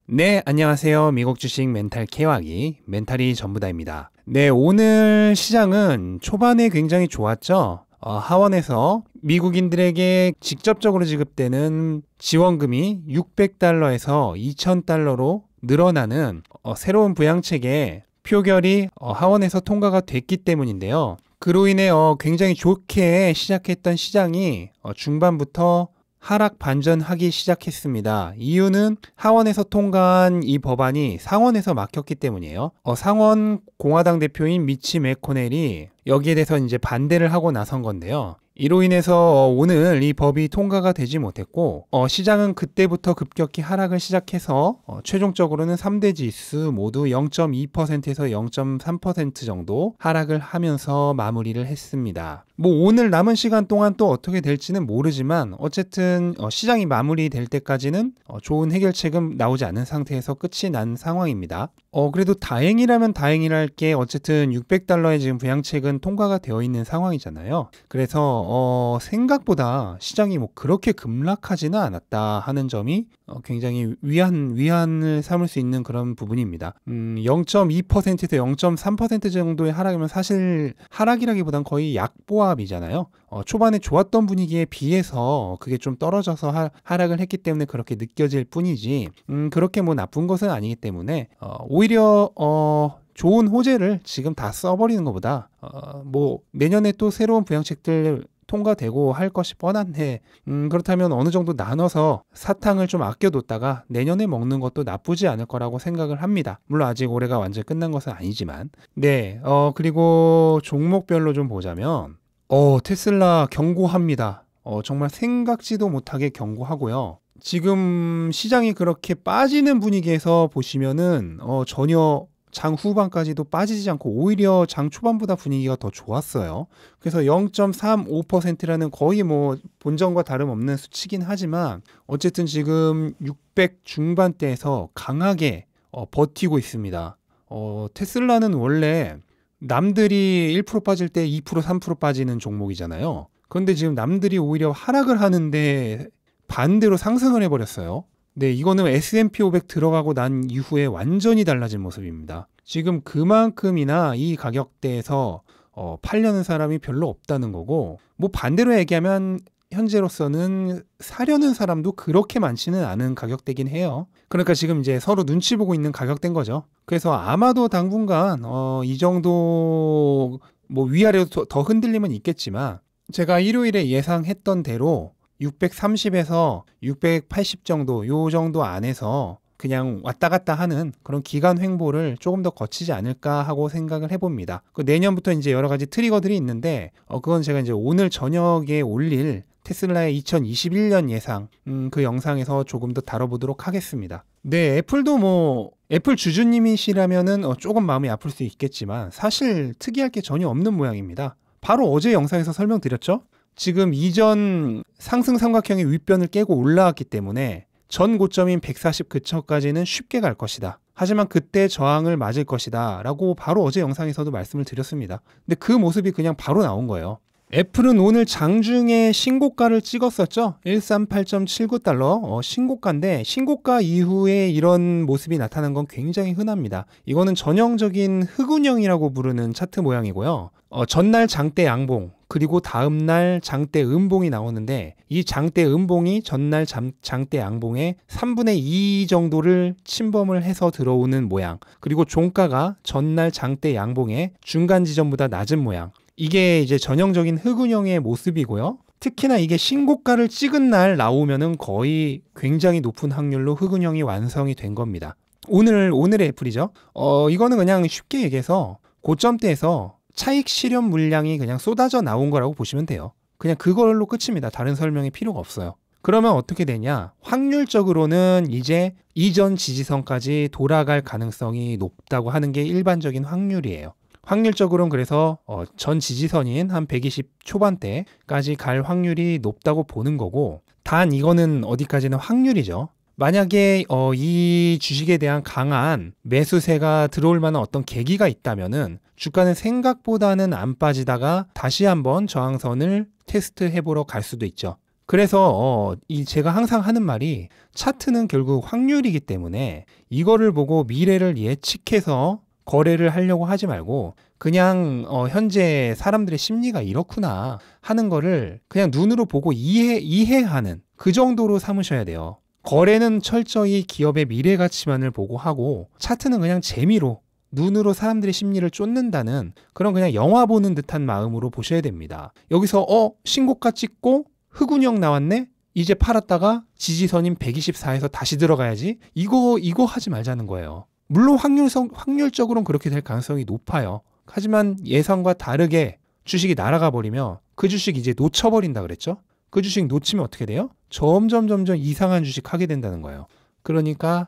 네, 안녕하세요. 미국 주식 멘탈 케어하기 멘탈이 전부다입니다. 네, 오늘 시장은 초반에 굉장히 좋았죠. 하원에서 미국인들에게 직접적으로 지급되는 지원금이 600달러에서 2000달러로 늘어나는 새로운 부양책의 표결이 하원에서 통과가 됐기 때문인데요. 그로 인해 굉장히 좋게 시작했던 시장이 중반부터 하락 반전하기 시작했습니다. 이유는 하원에서 통과한 이 법안이 상원에서 막혔기 때문이에요. 상원 공화당 대표인 미치 매코넬이 여기에 대해서 이제 반대를 하고 나선 건데요. 이로 인해서 오늘 이 법이 통과가 되지 못했고 시장은 그때부터 급격히 하락을 시작해서 최종적으로는 3대 지수 모두 0.2%에서 0.3% 정도 하락을 하면서 마무리를 했습니다. 오늘 남은 시간 동안 또 어떻게 될지는 모르지만 어쨌든 시장이 마무리될 때까지는 좋은 해결책은 나오지 않은 상태에서 끝이 난 상황입니다. 그래도 다행이라면 다행이랄 게 어쨌든 600달러의 지금 부양책은 통과가 되어 있는 상황이잖아요. 그래서 생각보다 시장이 그렇게 급락하지는 않았다 하는 점이 굉장히 위안을 삼을 수 있는 그런 부분입니다. 0.2%에서 0.3% 정도의 하락이면 사실 하락이라기보단 거의 약보합이잖아요. 초반에 좋았던 분위기에 비해서 그게 좀 떨어져서 하락을 했기 때문에 그렇게 느껴질 뿐이지 그렇게 나쁜 것은 아니기 때문에 오히려 좋은 호재를 지금 다 써버리는 것보다 내년에 또 새로운 부양책들 통과되고 할 것이 뻔한데 그렇다면 어느 정도 나눠서 사탕을 좀 아껴뒀다가 내년에 먹는 것도 나쁘지 않을 거라고 생각을 합니다. 물론 아직 올해가 완전히 끝난 것은 아니지만 네, 그리고 종목별로 좀 보자면 테슬라 경고합니다. 정말 생각지도 못하게 경고하고요. 지금 시장이 그렇게 빠지는 분위기에서 보시면은 전혀 장 후반까지도 빠지지 않고 오히려 장 초반보다 분위기가 더 좋았어요. 그래서 0.35%라는 거의 본전과 다름없는 수치긴 하지만 어쨌든 지금 600 중반대에서 강하게 버티고 있습니다. 테슬라는 원래 남들이 1% 빠질 때 2%, 3% 빠지는 종목이잖아요. 그런데 지금 남들이 오히려 하락을 하는데 반대로 상승을 해버렸어요. 네, 이거는 S&P 500 들어가고 난 이후에 완전히 달라진 모습입니다. 지금 그만큼이나 이 가격대에서 팔려는 사람이 별로 없다는 거고 반대로 얘기하면 현재로서는 사려는 사람도 그렇게 많지는 않은 가격대긴 해요. 그러니까 지금 이제 서로 눈치 보고 있는 가격대인 거죠. 그래서 아마도 당분간 이 정도 위아래로 더 흔들림은 있겠지만 제가 일요일에 예상했던 대로 630에서 680 정도 요 정도 안에서 그냥 왔다 갔다 하는 그런 기간 횡보를 조금 더 거치지 않을까 하고 생각을 해봅니다. 내년부터 이제 여러 가지 트리거들이 있는데 그건 제가 이제 오늘 저녁에 올릴 테슬라의 2021년 예상 그 영상에서 조금 더 다뤄보도록 하겠습니다. 네, 애플도 애플 주주님이시라면은 조금 마음이 아플 수 있겠지만 사실 특이할 게 전혀 없는 모양입니다. 바로 어제 영상에서 설명드렸죠? 지금 이전 상승 삼각형의 윗변을 깨고 올라왔기 때문에 전 고점인 149천까지는 쉽게 갈 것이다. 하지만 그때 저항을 맞을 것이다 라고 바로 어제 영상에서도 말씀을 드렸습니다. 근데 그 모습이 그냥 바로 나온 거예요. 애플은 오늘 장중에 신고가를 찍었었죠. 138.79달러 신고가인데 신고가 이후에 이런 모습이 나타난 건 굉장히 흔합니다. 이거는 전형적인 흑운형이라고 부르는 차트 모양이고요. 전날 장대 양봉 그리고 다음날 장대 음봉이 나오는데 이 장대 음봉이 전날 장대 양봉의 3분의 2 정도를 침범을 해서 들어오는 모양, 그리고 종가가 전날 장대 양봉의 중간 지점보다 낮은 모양, 이게 이제 전형적인 흑운형의 모습이고요. 특히나 이게 신고가를 찍은 날 나오면은 거의 굉장히 높은 확률로 흑운형이 완성이 된 겁니다. 오늘의 애플이죠. 이거는 그냥 쉽게 얘기해서 고점대에서 차익 실현 물량이 그냥 쏟아져 나온 거라고 보시면 돼요. 그냥 그걸로 끝입니다. 다른 설명이 필요가 없어요. 그러면 어떻게 되냐? 확률적으로는 이제 이전 지지선까지 돌아갈 가능성이 높다고 하는 게 일반적인 확률이에요. 확률적으로는 그래서 전 지지선인 한 120 초반대까지 갈 확률이 높다고 보는 거고, 단 이거는 어디까지는 확률이죠. 만약에 이 주식에 대한 강한 매수세가 들어올 만한 어떤 계기가 있다면은 주가는 생각보다는 안 빠지다가 다시 한번 저항선을 테스트 해보러 갈 수도 있죠. 그래서 제가 항상 하는 말이 차트는 결국 확률이기 때문에 이거를 보고 미래를 예측해서 거래를 하려고 하지 말고 그냥 현재 사람들의 심리가 이렇구나 하는 거를 그냥 눈으로 보고 이해하는 그 정도로 삼으셔야 돼요. 거래는 철저히 기업의 미래 가치만을 보고 하고 차트는 그냥 재미로 눈으로 사람들의 심리를 쫓는다는 그런 그냥 영화 보는 듯한 마음으로 보셔야 됩니다. 여기서 신고가 찍고 흑운형 나왔네? 이제 팔았다가 지지선인 124에서 다시 들어가야지? 이거 하지 말자는 거예요. 물론 확률적으로는 그렇게 될 가능성이 높아요. 하지만 예상과 다르게 주식이 날아가 버리면 그 주식 이제 놓쳐버린다 그랬죠? 그 주식 놓치면 어떻게 돼요? 점점 이상한 주식 하게 된다는 거예요. 그러니까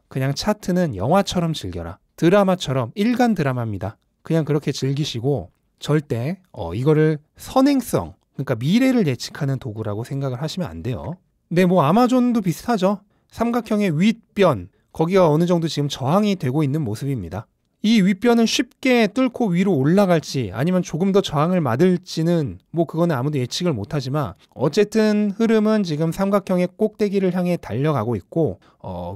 그냥 차트는 영화처럼 즐겨라. 드라마처럼 일간 드라마입니다. 그냥 그렇게 즐기시고 절대 이거를 선행성, 그러니까 미래를 예측하는 도구라고 생각을 하시면 안 돼요. 네, 뭐 아마존도 비슷하죠. 삼각형의 윗변, 거기가 어느 정도 지금 저항이 되고 있는 모습입니다. 이 윗변을 쉽게 뚫고 위로 올라갈지 아니면 조금 더 저항을 맞을지는 뭐 그거는 아무도 예측을 못하지만 어쨌든 흐름은 지금 삼각형의 꼭대기를 향해 달려가고 있고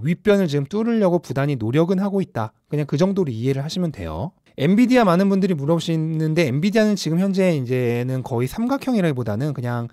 윗변을 지금 뚫으려고 부단히 노력은 하고 있다. 그냥 그 정도로 이해를 하시면 돼요. 엔비디아 많은 분들이 물어보시는데 엔비디아는 지금 현재 이제는 거의 삼각형이라기보다는 그냥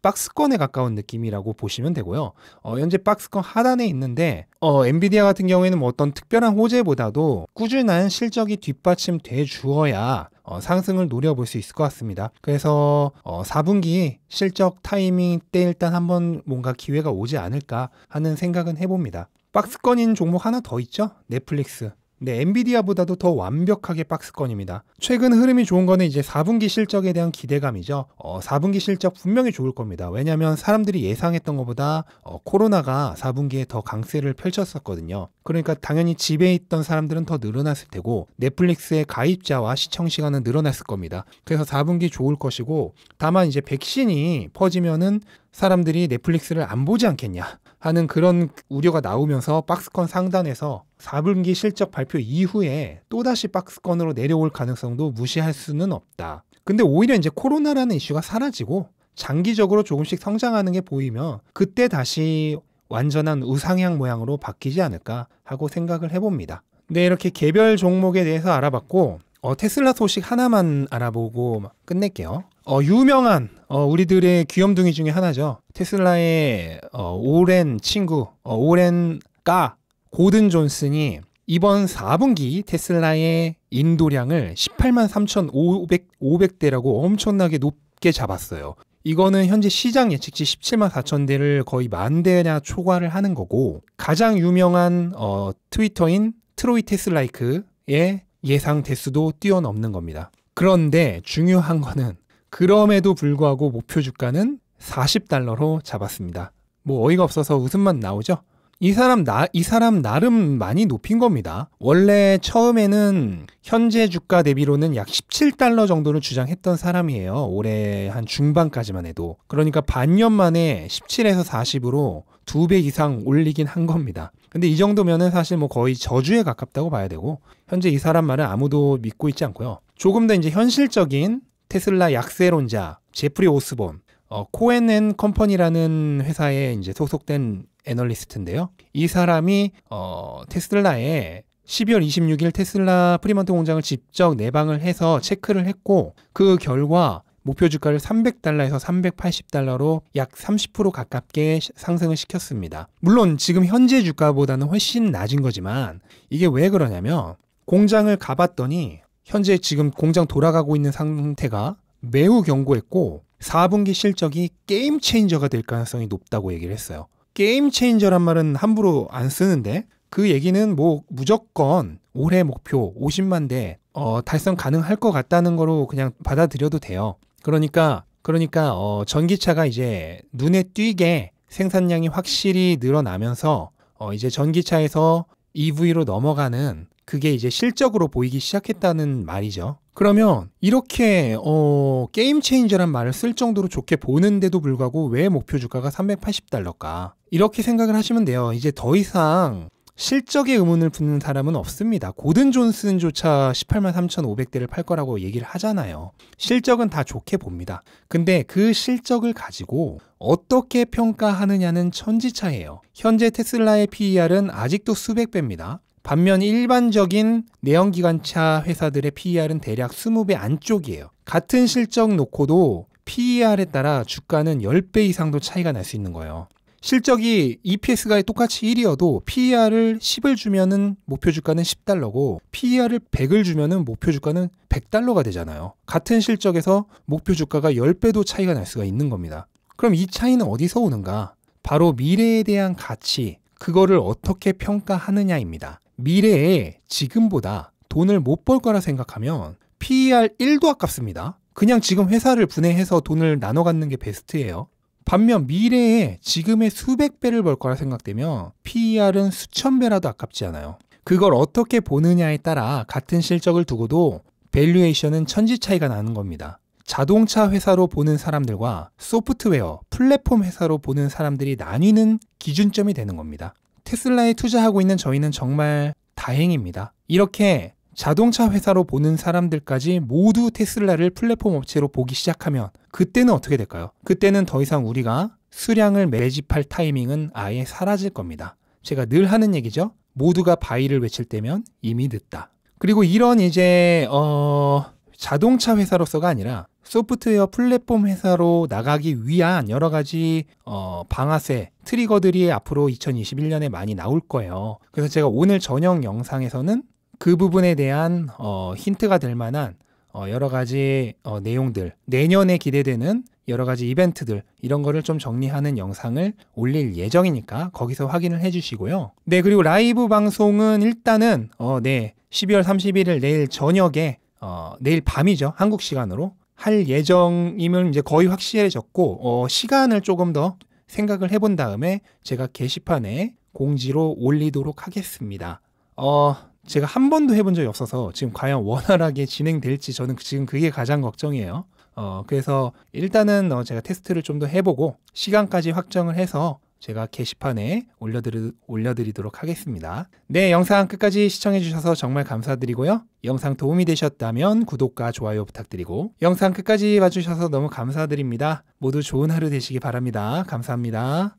박스권에 가까운 느낌이라고 보시면 되고요. 현재 박스권 하단에 있는데 엔비디아 같은 경우에는 뭐 어떤 특별한 호재보다도 꾸준한 실적이 뒷받침돼 주어야 상승을 노려볼 수 있을 것 같습니다. 그래서 4분기 실적 타이밍 때 일단 한번 뭔가 기회가 오지 않을까 하는 생각은 해봅니다. 박스권인 종목 하나 더 있죠? 넷플릭스. 네, 엔비디아보다도 더 완벽하게 박스권입니다. 최근 흐름이 좋은 거는 이제 4분기 실적에 대한 기대감이죠. 4분기 실적 분명히 좋을 겁니다. 왜냐하면 사람들이 예상했던 것보다 코로나가 4분기에 더 강세를 펼쳤었거든요. 그러니까 당연히 집에 있던 사람들은 더 늘어났을 테고 넷플릭스의 가입자와 시청 시간은 늘어났을 겁니다. 그래서 4분기 좋을 것이고 다만 이제 백신이 퍼지면은 사람들이 넷플릭스를 안 보지 않겠냐 하는 그런 우려가 나오면서 박스권 상단에서 4분기 실적 발표 이후에 또다시 박스권으로 내려올 가능성도 무시할 수는 없다. 근데 오히려 이제 코로나라는 이슈가 사라지고 장기적으로 조금씩 성장하는 게 보이면 그때 다시 완전한 우상향 모양으로 바뀌지 않을까 하고 생각을 해봅니다. 네, 이렇게 개별 종목에 대해서 알아봤고 테슬라 소식 하나만 알아보고 끝낼게요. 유명한 우리들의 귀염둥이 중에 하나죠. 테슬라의 오랜 친구 오랜까 고든 존슨이 이번 4분기 테슬라의 인도량을 18만 3,500대라고 엄청나게 높게 잡았어요. 이거는 현재 시장 예측치 17만 4천 대를 거의 만 대나 초과를 하는 거고 가장 유명한 트위터인 트로이 테슬라이크의 예상 대수도 뛰어넘는 겁니다. 그런데 중요한 거는 그럼에도 불구하고 목표 주가는 $40로 잡았습니다. 뭐 어이가 없어서 웃음만 나오죠? 이 사람 나름 많이 높인 겁니다. 원래 처음에는 현재 주가 대비로는 약 $17 정도를 주장했던 사람이에요. 올해 한 중반까지만 해도. 그러니까 반년 만에 17에서 40으로 2배 이상 올리긴 한 겁니다. 근데 이 정도면은 사실 뭐 거의 저주에 가깝다고 봐야 되고 현재 이 사람 말은 아무도 믿고 있지 않고요. 조금 더 이제 현실적인 테슬라 약세론자 제프리 오스본 코엔 앤 컴퍼니라는 회사에 이제 소속된 애널리스트인데요. 이 사람이 테슬라에 12월 26일 테슬라 프리먼트 공장을 직접 내방을 해서 체크를 했고 그 결과 목표 주가를 $300에서 $380로 약 30% 가깝게 상승을 시켰습니다. 물론 지금 현재 주가보다는 훨씬 낮은 거지만 이게 왜 그러냐면 공장을 가봤더니 현재 지금 공장 돌아가고 있는 상태가 매우 견고했고 4분기 실적이 게임 체인저가 될 가능성이 높다고 얘기를 했어요. 게임 체인저란 말은 함부로 안 쓰는데 그 얘기는 뭐 무조건 올해 목표 50만 대 달성 가능할 것 같다는 거로 그냥 받아들여도 돼요. 그러니까 전기차가 이제 눈에 띄게 생산량이 확실히 늘어나면서 이제 전기차에서 EV로 넘어가는 그게 이제 실적으로 보이기 시작했다는 말이죠. 그러면 이렇게 게임 체인저란 말을 쓸 정도로 좋게 보는데도 불구하고 왜 목표 주가가 $380일까? 이렇게 생각을 하시면 돼요. 이제 더 이상 실적에 의문을 품는 사람은 없습니다. 고든 존슨조차 18만 3,500대를 팔 거라고 얘기를 하잖아요. 실적은 다 좋게 봅니다. 근데 그 실적을 가지고 어떻게 평가하느냐는 천지차예요. 현재 테슬라의 PER은 아직도 수백 배입니다. 반면 일반적인 내연기관차 회사들의 PER은 대략 20배 안쪽이에요. 같은 실적 놓고도 PER에 따라 주가는 10배 이상도 차이가 날 수 있는 거예요. 실적이 EPS가 똑같이 1이어도 PER을 10을 주면은 목표 주가는 10달러고 PER을 100을 주면은 목표 주가는 100달러가 되잖아요. 같은 실적에서 목표 주가가 10배도 차이가 날 수가 있는 겁니다. 그럼 이 차이는 어디서 오는가? 바로 미래에 대한 가치, 그거를 어떻게 평가하느냐입니다. 미래에 지금보다 돈을 못 벌 거라 생각하면 PER 1도 아깝습니다. 그냥 지금 회사를 분해해서 돈을 나눠 갖는 게 베스트예요. 반면 미래에 지금의 수백 배를 벌 거라 생각되면 PER은 수천 배라도 아깝지 않아요. 그걸 어떻게 보느냐에 따라 같은 실적을 두고도 밸류에이션은 천지 차이가 나는 겁니다. 자동차 회사로 보는 사람들과 소프트웨어, 플랫폼 회사로 보는 사람들이 나뉘는 기준점이 되는 겁니다. 테슬라에 투자하고 있는 저희는 정말 다행입니다. 이렇게 자동차 회사로 보는 사람들까지 모두 테슬라를 플랫폼 업체로 보기 시작하면 그때는 어떻게 될까요? 그때는 더 이상 우리가 수량을 매집할 타이밍은 아예 사라질 겁니다. 제가 늘 하는 얘기죠. 모두가 바이를 외칠 때면 이미 늦다. 그리고 이런 이제 자동차 회사로서가 아니라 소프트웨어 플랫폼 회사로 나가기 위한 여러 가지 방아쇠, 트리거들이 앞으로 2021년에 많이 나올 거예요. 그래서 제가 오늘 저녁 영상에서는 그 부분에 대한 힌트가 될 만한 여러 가지 내용들, 내년에 기대되는 여러 가지 이벤트들, 이런 거를 좀 정리하는 영상을 올릴 예정이니까 거기서 확인을 해주시고요. 네, 그리고 라이브 방송은 일단은 12월 31일 내일 저녁에 내일 밤이죠. 한국 시간으로 할 예정임을 이제 거의 확실해졌고 시간을 조금 더 생각을 해본 다음에 제가 게시판에 공지로 올리도록 하겠습니다. 제가 한 번도 해본 적이 없어서 지금 과연 원활하게 진행될지 저는 지금 그게 가장 걱정이에요. 그래서 일단은 제가 테스트를 좀 더 해보고 시간까지 확정을 해서 제가 게시판에 올려드리도록 하겠습니다. 네, 영상 끝까지 시청해주셔서 정말 감사드리고요. 영상 도움이 되셨다면 구독과 좋아요 부탁드리고 영상 끝까지 봐주셔서 너무 감사드립니다. 모두 좋은 하루 되시기 바랍니다. 감사합니다.